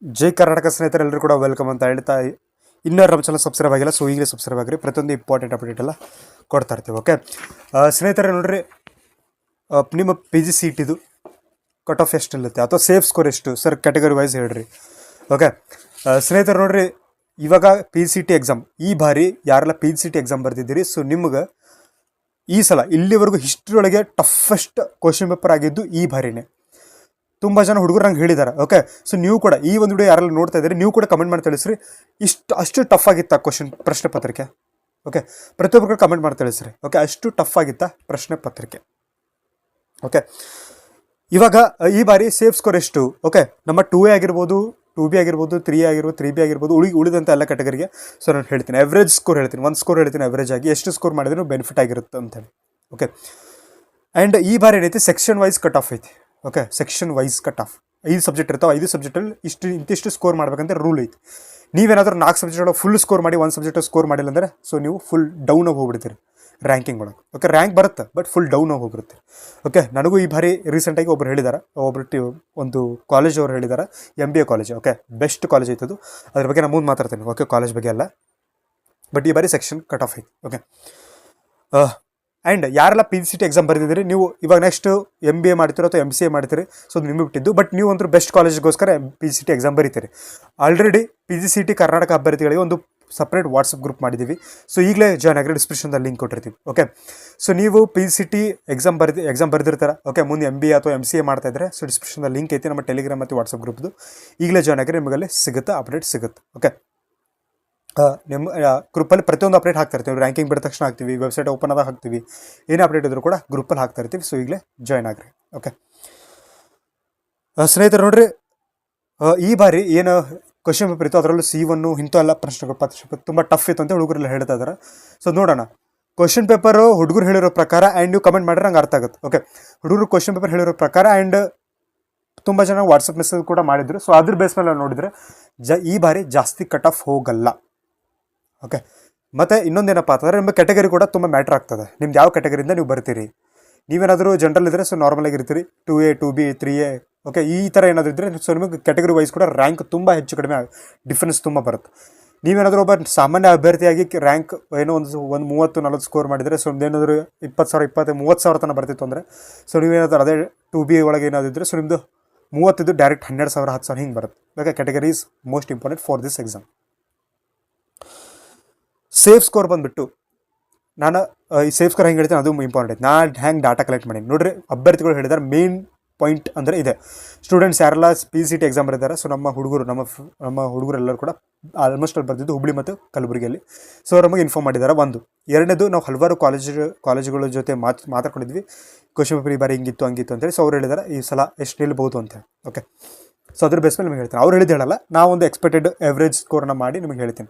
ಜೈ ಕರ್ನಾಟಕ ಸ್ನೇಹಿತರೆಲ್ಲರೂ ಕೂಡ ವೆಲ್ಕಮ್ ಅಂತ ಹೇಳ್ತಾ ಇನ್ನೂ ನಮ್ಮ ಚಾನಲ್ ಸಬ್ಸ್ಕ್ರೈಬ್ ಆಗಿಲ್ಲ, ಸೊ ಈಗಲೇ ಸಬ್ಸ್ಕ್ರೈಬ್ ಆಗಿರಿ. ಪ್ರತಿಯೊಂದು ಇಂಪಾರ್ಟೆಂಟ್ ಅಪ್ಡೇಟ್ ಎಲ್ಲ ಕೊಡ್ತಾ ಇರ್ತೀವಿ. ಓಕೆ ಸ್ನೇಹಿತರೆ ನೋಡ್ರಿ, ನಿಮ್ಮ ಪಿ ಜಿ ಸಿ ಟಿದು ಕಟ್ ಆಫ್ ಎಷ್ಟು ಇರುತ್ತೆ ಅಥವಾ ಸೇಫ್ ಸ್ಕೋರ್ ಎಷ್ಟು ಸರ್ ಕ್ಯಾಟಗರಿ ವೈಸ್ ಹೇಳ್ರಿ. ಓಕೆ ಸ್ನೇಹಿತರೆ ನೋಡ್ರಿ, ಇವಾಗ ಪಿ ಸಿ ಟಿ ಎಕ್ಸಾಮ್ ಈ ಬಾರಿ ಯಾರೆಲ್ಲ P G C T exam ಬರ್ತಿದ್ದೀರಿ, ಸೊ ನಿಮ್ಗೆ ಈ ಸಲ ಇಲ್ಲಿವರೆಗೂ ಹಿಸ್ಟ್ರಿ ಒಳಗೆ ಟಫೆಸ್ಟ್ ಕ್ವಶನ್ ಪೇಪರ್ ಆಗಿದ್ದು ಈ ಬಾರಿನೇ. ತುಂಬ ಜನ ಹುಡುಗರು ನಂಗೆ ಹೇಳಿದ್ದಾರೆ. ಓಕೆ, ಸೊ ನೀವು ಕೂಡ ಈ ಒಂದು ವಿಡಿಯೋ ಯಾರೆಲ್ಲ ನೋಡ್ತಾ ಇದ್ದೀರಿ, ನೀವು ಕೂಡ ಕಮೆಂಟ್ ಮಾಡಿ ತಿಳಿಸ್ರಿ, ಅಷ್ಟು ಟಫ್ ಆಗಿತ್ತಾ ಪ್ರಶ್ನೆ ಪತ್ರಿಕೆ. ಓಕೆ, ಪ್ರತಿಯೊಬ್ಬರು ಕಮೆಂಟ್ ಮಾಡಿ ತಿಳಿಸ್ರಿ. ಓಕೆ, ಅಷ್ಟು ಟಫ್ ಆಗಿತ್ತಾ ಪ್ರಶ್ನೆ ಪತ್ರಿಕೆ. ಓಕೆ, ಇವಾಗ ಈ ಬಾರಿ ಸೇಫ್ ಸ್ಕೋರ್ ಎಷ್ಟು? ಓಕೆ, ನಮ್ಮ 2A ಆಗಿರ್ಬೋದು, 2B ಆಗಿರ್ಬೋದು, 3A ಆಗಿರ್ಬೋದು, 3B ಆಗಿರ್ಬೋದು, ಉಳಿದಂಥ ಎಲ್ಲ ಕ್ಯಾಟಗರಿಗೆ ಸೊ ನಾನು ಹೇಳ್ತೀನಿ. ಎವ್ರೇಜ್ ಸ್ಕೋರ್ ಹೇಳ್ತೀನಿ, ಒಂದು ಸ್ಕೋರ್ ಹೇಳ್ತೀನಿ ಎವ್ರೇಜ್ ಆಗಿ ಎಷ್ಟು ಸ್ಕೋರ್ ಮಾಡಿದ್ರು ಬೆನಿಫಿಟ್ ಆಗಿರುತ್ತೆ ಅಂತೇಳಿ. ಓಕೆ, ಆ್ಯಂಡ್ ಈ ಬಾರಿ ಏನೈತಿ ಸೆಕ್ಷನ್ ವೈಸ್ ಕಟ್ ಆಫ್ ಐತಿ. Okay, section wise cut off 5 subject ಇರ್ತಾವೆ. 5 ಸಬ್ಜೆಕ್ಟಲ್ಲಿ ಇಂತಿಷ್ಟು ಸ್ಕೋರ್ ಮಾಡ್ಬೇಕಂತ ರೂಲ್ ಐತಿ. ನೀವೇನಾದರೂ 4 ಸಬ್ಜೆಕ್ಟ್ ಒಳಗೆ ಫುಲ್ ಸ್ಕೋರ್ ಮಾಡಿ 1 ಸಬ್ಜೆಕ್ಟ್ ಸ್ಕೋರ್ ಮಾಡಿಲ್ಲ ಅಂದರೆ ಸೊ ನೀವು ಫುಲ್ ಡೌನ್ ಆಗಿ ಹೋಗ್ಬಿಡ್ತೀರಿ ರ್ಯಾಂಕಿಂಗ್ ಒಳಗೆ. ಓಕೆ, ರ್ಯಾಂಕ್ ಬರುತ್ತೆ ಬಟ್ ಫುಲ್ ಡೌನ್ ಆಗಿ ಹೋಗಿರುತ್ತೆ. ಓಕೆ, ನನಗೂ ಈ ಬಾರಿ ರೀಸೆಂಟಾಗಿ ಒಬ್ರು ಹೇಳಿದ್ದಾರೆ, ಒಂದು ಕಾಲೇಜ್ ಅವ್ರು ಹೇಳಿದ್ದಾರೆ, MBA college. Okay, best college ಐತದು, ಅದ್ರ ಬಗ್ಗೆ ನಾನು ಮುಂದೆ ಮಾತಾಡ್ತೀನಿ. ಓಕೆ, ಕಾಲೇಜ್ ಬಗ್ಗೆ ಅಲ್ಲ, ಬಟ್ ಈ ಬಾರಿ ಸೆಕ್ಷನ್ ಕಟ್ ಆಫ್ ಐತಿ. ಓಕೆ, ಆ್ಯಂಡ್ ಯಾರೆಲ್ಲ P G C T exam ಬರೆದಿದ್ದೀರಿ, ನೀವು ಇವಾಗ ನೆಕ್ಸ್ಟ್ MBA ಮಾಡ್ತೀರೋ ಅಥವಾ MCA ಮಾಡ್ತೀರಿ, ಸೊ ಅದು ನಿಮಗೆ ಬಿಟ್ಟಿದ್ದು. ಬಟ್ ನೀವು ಒಂದು ಬೆಸ್ಟ್ ಕಾಲೇಜ್ಗೋಸ್ಕರ P G C T exam ಬರೀತೀರಿ. Already P G C T Karnataka ಅಭ್ಯರ್ಥಿಗಳಿಗೆ ಒಂದು ಸಪ್ರೇಟ್ ವಾಟ್ಸಪ್ ಗ್ರೂಪ್ ಮಾಡಿದ್ದೀವಿ. ಸೊ ಈಗಲೇ ಜಾಯ್ನ್ ಆಗಿರಿ, ಡಿಸ್ಕ್ರಿಪ್ಷನ್ದಲ್ಲಿ ಲಿಂಕ್ ಕೊಟ್ಟಿರ್ತೀವಿ. ಓಕೆ, ಸೊ ನೀವು P G C T exam ಬರೆದಿರ್ತಾರೆ. ಓಕೆ, ಮುಂದೆ MBA ಅಥವಾ MCA ಮಾಡ್ತಾ ಇದ್ದರೆ ಸೊ ಡಿಸ್ಕ್ರಿಪ್ಷನ್ದಲ್ಲಿ ಲಿಂಕ್ ಐತಿ ನಮ್ಮ ಟೆಲಿಗ್ರಾಮ್ ಮತ್ತು ವಾಟ್ಸಪ್ ಗ್ರೂಪ್ದು. ಈಗಲೇ ಜಾಯ್ನ್ ಆಗಿರಿ, ನಿಮಗಲ್ಲಿ ಸಿಗುತ್ತೆ, ಅಪ್ಡೇಟ್ ಸಿಗುತ್ತೆ. ಓಕೆ, ನಿಮ್ಮ ಗ್ರೂಪಲ್ಲಿ ಪ್ರತಿಯೊಂದು ಅಪ್ಡೇಟ್ ಹಾಕ್ತಾ ಇರ್ತೀವಿ. ರ್ಯಾಂಕಿಂಗ್ ಬಿಟ್ಟ ತಕ್ಷಣ ಹಾಕ್ತೀವಿ, ವೆಬ್ಸೈಟ್ ಓಪನ್ ಆದಾಗ ಹಾಕ್ತೀವಿ, ಏನೇ ಅಪ್ಡೇಟ್ ಇದ್ರೂ ಕೂಡ ಗ್ರೂಪಲ್ಲಿ ಹಾಕ್ತಾ ಇರ್ತೀವಿ. ಸೊ ಈಗಲೇ ಜಾಯ್ನ್ ಆಗಿರಿ. ಓಕೆ ಸ್ನೇಹಿತರು ನೋಡ್ರಿ, ಈ ಬಾರಿ ಏನು ಕ್ವಶನ್ ಪೇಪರ್ ಇತ್ತು ಅದರಲ್ಲೂ C1 ಇಂಥವೆಲ್ಲ ಪ್ರಶ್ನೆಗಳು ತುಂಬ ಟಫ್ ಇತ್ತು ಅಂತ ಹುಡುಗರೆಲ್ಲ ಹೇಳ್ತಾ ಇದ್ದಾರೆ. ಸೊ ನೋಡೋಣ, ಕ್ವಶನ್ ಪೇಪರು ಹುಡುಗರು ಹೇಳಿರೋ ಪ್ರಕಾರ ಆ್ಯಂಡ್ ನೀವು ಕಮೆಂಟ್ ಮಾಡಿದ್ರೆ ನಂಗೆ ಅರ್ಥ ಆಗುತ್ತೆ. ಓಕೆ, ಹುಡುಗರು ಕ್ವಶನ್ ಪೇಪರ್ ಹೇಳಿರೋ ಪ್ರಕಾರ ಆ್ಯಂಡ್ ತುಂಬ ಜನ ವಾಟ್ಸಪ್ ಮೆಸೇಜ್ ಕೂಡ ಮಾಡಿದ್ರು. ಸೊ ಅದ್ರ ಬೇಸ್ ಮೇಲೆ ನೋಡಿದರೆ ಈ ಬಾರಿ ಜಾಸ್ತಿ ಕಟ್ ಆಫ್ ಹೋಗಲ್ಲ. ಓಕೆ, ಮತ್ತು ಇನ್ನೊಂದೇನಪ್ಪ ಅಂತಂದರೆ ನಿಮ್ಮ ಕ್ಯಾಟಗರಿ ಕೂಡ ತುಂಬ ಮ್ಯಾಟ್ರ್ ಆಗ್ತದೆ. ನಿಮ್ದು ಯಾವ ಕ್ಯಾಟಗರಿಯಿಂದ ನೀವು ಬರ್ತೀರಿ. ನೀವೇನಾದರೂ ಜನರಲ್ ಇದ್ದರೆ ಸೊ ನಾರ್ಮಲಾಗಿ ಇರ್ತೀರಿ, 2A 2B 3A. ಓಕೆ, ಈ ಥರ ಏನಾದರೂ ಇದ್ದರೆ ಸೊ ನಿಮಗೆ ಕ್ಯಾಟಗರಿ ವೈಸ್ ಕೂಡ ರ್ಯಾಂಕ್ ತುಂಬ ಹೆಚ್ಚು ಕಡಿಮೆ ಡಿಫ್ರೆನ್ಸ್ ತುಂಬ ಬರುತ್ತೆ. ನೀವೇನಾದರೂ ಒಬ್ಬ ಸಾಮಾನ್ಯ ಅಭ್ಯರ್ಥಿಯಾಗಿ ರ್ಯಾಂಕ್ ಏನೋ ಒಂದು 30-40 ಸ್ಕೋರ್ ಮಾಡಿದರೆ ಸೊ ನಿಮ್ದೇನಾದರೂ 20,000 30,000 ತನಕ ಬರ್ತಿತ್ತು ಅಂದರೆ ಸೊ ನೀವೇನಾದರೂ ಅದೇ 2B ಒಳಗೆ ಏನಾದರೂ ಇದ್ದರೆ ಸೊ ನಿಮ್ಮದು 30 ಡೈರೆಕ್ಟ್ 12,000 10,000 ಹಿಂಗೆ ಬರುತ್ತೆ. Okay, category is most important for this exam. Safe score ಬಂದುಬಿಟ್ಟು ನಾನು ಈ ಸೇಫ್ ಸ್ಕೋರ್ ಹೆಂಗೆ ಹೇಳ್ತೀನಿ ಅದು ಇಂಪಾರ್ಟೆಂಟ್. ನಾನು ಹೆಂಗೆ ಡಾಟಾ ಕಲೆಕ್ಟ್ ಮಾಡೀನಿ ನೋಡಿರಿ. ಅಭ್ಯರ್ಥಿಗಳು ಹೇಳಿದ್ದಾರೆ ಮೇನ್ ಪಾಯಿಂಟ್ ಅಂದರೆ ಇದೆ, ಸ್ಟೂಡೆಂಟ್ಸ್ ಯಾರೆಲ್ಲ ಪಿ ಸಿ ಟಿ ಎಕ್ಸಾಮ್ ಬರೀತಾರೆ ಸೊ ನಮ್ಮ ಹುಡುಗರೆಲ್ಲರೂ ಕೂಡ ಆಲ್ಮೋಸ್ಟ್ ಅಲ್ಲಿ ಬರ್ತಿದ್ದು ಹುಬ್ಳಿ ಮತ್ತು ಕಲಬುರಗಿಯಲ್ಲಿ. ಸೊ ನಮಗೆ ಇನ್ಫಾರ್ಮ್ ಮಾಡಿದ್ದಾರೆ. ಒಂದು ಎರಡನೇದು, ನಾವು ಹಲವಾರು ಕಾಲೇಜುಗಳ ಜೊತೆ ಮಾತಾಡ್ಕೊಂಡಿದ್ವಿ, ಕ್ವಶನ್ ಪೇಪರ್ ಈ ಬಾರಿ ಹಿಂಗಿತ್ತು ಹಂಗಿತ್ತು ಅಂತೇಳಿ. ಸೊ ಅವ್ರು ಹೇಳಿದ್ದಾರೆ ಈ ಸಲ ಎಷ್ಟು ನಿಲ್ಬೋದು ಅಂತ. ಓಕೆ, ಸೊ ಅದ್ರ ಬೇಸ್ ಮೇಲೆ ನಿಮಗೆ ಹೇಳ್ತೀನಿ, ಅವ್ರು ಹೇಳಿದ್ದು ಹೇಳಲ್ಲ, ನಾವೊಂದು ಎಕ್ಸ್ಪೆಕ್ಟೆಡ್ ಎವ್ರೇಜ್ ಸ್ಕೋರ್ನ ಮಾಡಿ ನಿಮಗೆ ಹೇಳ್ತೀನಿ.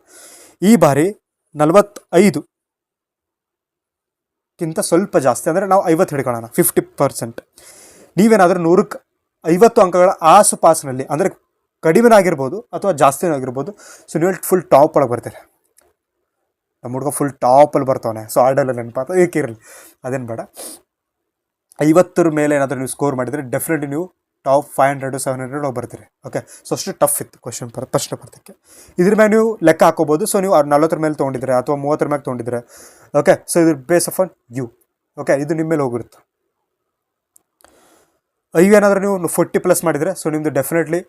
ಈ ಬಾರಿ 45ಕ್ಕಿಂತ ಸ್ವಲ್ಪ ಜಾಸ್ತಿ ಅಂದರೆ ನಾವು 50 ಹಿಡ್ಕೊಳ್ಳೋಣ, 50%. ನೀವೇನಾದರೂ 100ಕ್ಕೆ 50 ಅಂಕಗಳ ಆಸುಪಾಸಿನಲ್ಲಿ ಅಂದರೆ ಕಡಿಮೆ ಆಗಿರ್ಬೋದು ಅಥವಾ ಜಾಸ್ತಿನೂ ಆಗಿರ್ಬೋದು. ಸೊ ನೀವು ಫುಲ್ ಟಾಪ್ ಒಳಗೆ ಬರ್ತೀರಿ. ನಮ್ಮ ಹುಡುಗ ಫುಲ್ ಟಾಪಲ್ಲಿ ಬರ್ತಾವನೆ. ಸೊ ಆರ್ಡರಲ್ಲಿ ನೆನಪಾತ ಏಕಿರಲಿ, ಅದೇನು ಬೇಡ. 50 ಮೇಲೆ ಏನಾದರೂ ನೀವು ಸ್ಕೋರ್ ಮಾಡಿದರೆ ಡೆಫಿನೆಟ್ಲಿ ನೀವು ಟಾಪ್ 500-700 ಹೋಗಿ ಬರ್ತೀರಿ. ಓಕೆ, ಸೊ ಅಷ್ಟು ಟಫ್ ಇತ್ತು ಪ್ರಶ್ನೆ ಪತ್ರಿಕೆ. ಇದ್ರ ಮೇಲೆ ನೀವು ಲೆಕ್ಕ ಹಾಕೋಬೋದು. ಸೊ ನೀವು 40 ಮೇಲೆ ತೊಗೊಂಡಿದ್ರೆ ಅಥವಾ 30 ಮೇಲೆ ತೊಗೊಂಡಿದ್ರೆ ಓಕೆ, ಸೊ ಇದು base of on you. Okay, ಇದು ನಿಮ್ಮ ಮೇಲೆ ಹೋಗಿರುತ್ತೆ. ಇವೇನಾದರೂ ನೀವು 40+ ಮಾಡಿದರೆ ಸೊ ನಿಮ್ಮದು ಡೆಫಿನೆಟ್ಲಿ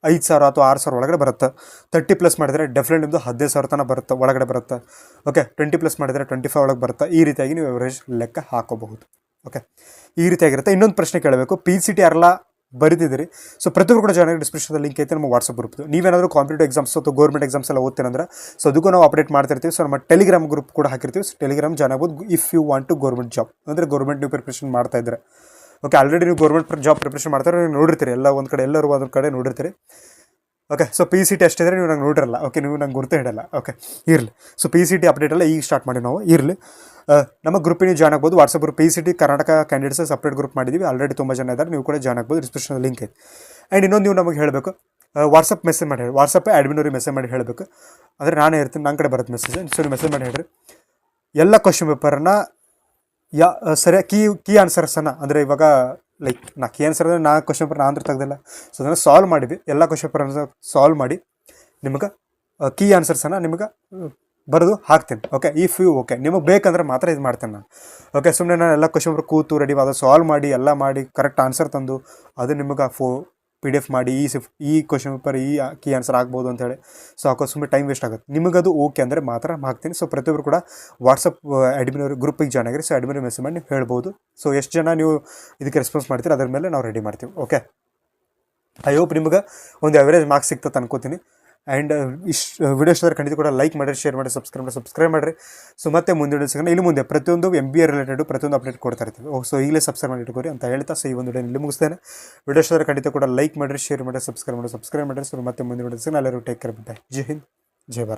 5,000 ಅಥವಾ 6,000 ಒಳಗಡೆ ಬರುತ್ತೆ. 30+ ಮಾಡಿದರೆ ಡೆಫಿನೆಟ್ ನಿಮ್ಮದು 15,000 ತನಕ ಬರುತ್ತೆ, ಒಳಗಡೆ ಬರುತ್ತೆ. ಓಕೆ, 20+ ಮಾಡಿದರೆ 25 ಒಳಗೆ ಬರುತ್ತೆ. ಈ ರೀತಿಯಾಗಿ ನೀವು ಎವರೇಜ್ ಲೆಕ್ಕ ಹಾಕೋಬಹುದು. ಓಕೆ, ಈ ರೀತಿಯಾಗಿರುತ್ತೆ. ಇನ್ನೊಂದು ಪ್ರಶ್ನೆ ಕೇಳಬೇಕು, ಪಿ ಸಿ ಟಿ ಯಾರೆಲ್ಲ ಬರೀತಿದ್ದೀರಿ ಸೊ ಪ್ರತಿಯೊಬ್ಬರು ಕೂಡ ಜಾಯ್ನ್ ಆಗಿ ಡಿಸ್ಕ್ರಿಪ್ಷನಲ್ಲಿ ಲಿಂಕ್ ಐತೆ ನಮ್ಮ ವಾಟ್ಸಪ್ ಗ್ರೂಪ್. ನೀವೇನಾದರೂ ಕಾಂಪಿಟೇಟಿವ್ ಎಕ್ಸಾಮ್ಸ್ ಅಥವಾ ಗೌರ್ಮೆಂಟ್ ಎಕ್ಸಾಮ್ಸ್ ಎಲ್ಲ ಓದ್ತೀನಂದ್ರೆ ಸೊ ಅದಕ್ಕೂ ನಾವು ಅಪ್ಡೇಟ್ ಮಾಡ್ತಿರ್ತೀವಿ. ಸೊ ನಮ್ಮ ಟೆಲಿಗ್ರಾಮ್ ಗ್ರೂಪ್ ಕೂಡ ಹಾಕಿರ್ತೀವಿ. ಸೊ ಟೆಲಿಗ್ರಾಮ್ ಜಾಯ್ನ್ ಆಗ್ಬೋದು if you want to government job, ಅಂದರೆ ಗೌರ್ಮೆಂಟ್ ನೀವು ಪ್ರಿಪ್ರೇಷನ್ ಮಾಡ್ತಾ ಇದ್ದರೆ. ಓಕೆ, ಆಲ್ರೆಡಿ ನೀವು ಗೌರ್ಮೆಂಟ್ ಜಾಬ್ ಪ್ರಿಪ್ರೇಷನ್ ಮಾಡ್ತಾರೆ, ನೀವು ನೋಡಿರ್ತೀರಿ, ಎಲ್ಲರೂ ಒಂದು ಕಡೆ ನೋಡಿರ್ತೀರಿ. Okay, so P C T ಅಷ್ಟಿದ್ರೆ ನೀವು ನಂಗೆ ನೋಡಿರಲ್ಲ. ಓಕೆ, ನೀವು ನಂಗೆ ಗುರುತು ಹಿಡಲ್ಲ. ಓಕೆ, ಇರಲಿ. So P C T update ಎಲ್ಲ ಈಗ ಸ್ಟಾರ್ಟ್ ಮಾಡಿ ನಾವು ಇರಲಿ. ನಮ್ಮ ಗ್ರೂಪಿಗೆ ಜಾಯ್ನ್ ಆಗ್ಬೋದು. WhatsApp group P C T Karnataka candidates separate group ಮಾಡಿದ್ದೀವಿ. ಆಲ್ರೆಡಿ ತುಂಬ ಜನ ಇದ್ದಾರೆ, ನೀವು ಕೂಡ ಜಾಯ್ನ್ ಆಗ್ಬೋದು. ಡಿಸ್ಕ್ರಿಪ್ಷನ್ ಲಿಂಕ್ ಐತೆ. ಆ್ಯಂಡ್ ಇನ್ನೊಂದು ನೀವು ನಮಗೆ ಹೇಳಬೇಕು, ವಾಟ್ಸಪ್ ಮೆಸೇಜ್ ಮಾಡಿ ಹೇಳಿ. ವಾಟ್ಸಪ್ಪೇ ಅಡ್ಮಿನವ್ರಿಗೆ ಮೆಸೇಜ್ ಮಾಡಿ ಹೇಳಬೇಕು. ಅಂದರೆ ನಾನೇ ಇರ್ತೀನಿ, ನನ್ನ ಕಡೆ ಬರುತ್ತೆ ಮೆಸೇಜ್. ಸೊ ನೀವು ಮೆಸೇಜ್ ಮಾಡಿ ಹೇಳಿರಿ. ಎಲ್ಲ ಕ್ವಶನ್ ಪೇಪರನ್ನ ಸರಿಯಾಗಿ ಕೀ ಆನ್ಸರ್ಸನ್ನು ಅಂದರೆ ಇವಾಗ ಲೈಕ್ ನಾ ಕೀ ಆನ್ಸರ್ ಅಂದರೆ 4 ಕ್ವಶನ್ ಪೇಪರ್ ನಾನು ತೆಗ್ದಿಲ್ಲ. ಸೊ ಅದನ್ನು ಸಾಲ್ವ್ ಮಾಡಿದ್ವಿ, ಎಲ್ಲ ಕ್ವಶನ್ ಪೇಪರ್ ಸಾಲ್ವ್ ಮಾಡಿ ನಿಮಗೆ ಕೀ ಆನ್ಸರ್ಸನ್ನು ನಿಮಗೆ ಬರೆದು ಹಾಕ್ತೀನಿ. ಓಕೆ, ಇಫ್ ಯು ಓಕೆ ನಿಮಗೆ ಬೇಕಂದ್ರೆ ಮಾತ್ರ ಇದು ಮಾಡ್ತೇನೆ ನಾನು. ಓಕೆ, ಸುಮ್ಮನೆ ನಾನು ಎಲ್ಲ ಕ್ವಶನ್ ಪೇಪರ್ ಕೂತು ರೆಡಿ ಅದು ಸಾಲ್ವ್ ಮಾಡಿ ಎಲ್ಲ ಮಾಡಿ ಕರೆಕ್ಟ್ ಆನ್ಸರ್ ತಂದು ಅದು ನಿಮಗೆ PDF ಮಾಡಿ ಈ ಕ್ವಶನ್ ಪೇಪರ್ ಈ ಕೀ ಆನ್ಸರ್ ಆಗ್ಬೋದು ಅಂತೇಳಿ ಸೊ ಹಾಕೋ ಸುಮ್ಮನೆ ಟೈಮ್ ವೇಸ್ಟ್ ಆಗುತ್ತೆ. ನಿಮಗದು ಓಕೆ ಅಂದರೆ ಮಾತ್ರ ಹಾಕ್ತೀನಿ. ಸೊ ಪ್ರತಿಯೊಬ್ಬರು ಕೂಡ ವಾಟ್ಸಪ್ ಅಡ್ಮಿನ್ ಗ್ರೂಪಿಗೆ ಜಾಯ್ನ್ ಆಗಿರಿ. ಸೊ ಅಡ್ಮಿನ್ ಮೆಸೇಜ್ ಮಾಡಿ ನೀವು ಹೇಳ್ಬೋದು. ಸೊ ಎಷ್ಟು ಜನ ನೀವು ಇದಕ್ಕೆ ರೆಸ್ಪಾನ್ಸ್ ಮಾಡ್ತೀರಿ ಅದ್ರ ಮೇಲೆ ನಾವು ರೆಡಿ ಮಾಡ್ತೀವಿ. ಓಕೆ, ಐ ಹೋಪ್ ನಿಮ್ಗೆ ಒಂದು ಅವರೇಜ್ ಮಾರ್ಕ್ಸ್ ಸಿಗ್ತದೆ ಅನ್ಕೋತೀನಿ. ಆ್ಯಂಡ್ ಇಷ್ಟು ವಿಡಿಯೋ ಇಷ್ಟ ಖಂಡಿತ ಕೂಡ ಲೈಕ್ ಮಾಡಿರಿ, ಶೇರ್ ಮಾಡಿ, ಸಬ್ಸ್ಕ್ರೈಬ್ ಮಾಡಿರಿ. ಸೊ ಮತ್ತೆ ಮುಂದೆ ಸಿಗೋಣ. ಇಲ್ಲಿ ಮುಂದೆ ಪ್ರತಿಯೊಂದು MBA ರಿಲೇಟೆಡ್ ಪ್ರತಿಯೊಂದು ಅಪ್ಡೇಟ್ ಕೊಡ್ತಾ ಇರ್ತೀವಿ. ಸೊ ಈಗಲೇ ಸಬ್ಸ್ಕ್ರೈಬ್ ಮಾಡಿ ಇಟ್ಕೋರಿ ಅಂತ ಹೇಳ್ತಾ ಸೊ ಈ ಒಂದು ವಿಡಿಯೋ ಇಲ್ಲಿ ಮುಗಿಸ್ತೇನೆ. ವಿಡಿಯೋ ಇಷ್ಟ ಖಂಡಿತ ಕೂಡ ಲೈಕ್ ಮಾಡಿರಿ, ಶೇರ್ ಮಾಡಿ, ಸಬ್ಸ್ಕ್ರೈಬ್ ಮಾಡಿ. ಸೊ ಮತ್ತೆ ಮುಂದೆ ಸಿಗೋಣ. ಎಲ್ಲರೂ ಟೇಕ್ ಕೇರ್. ಬಾಯ್. ಜೈ ಹಿಂದ್, ಜೈ ಭಾರತ್.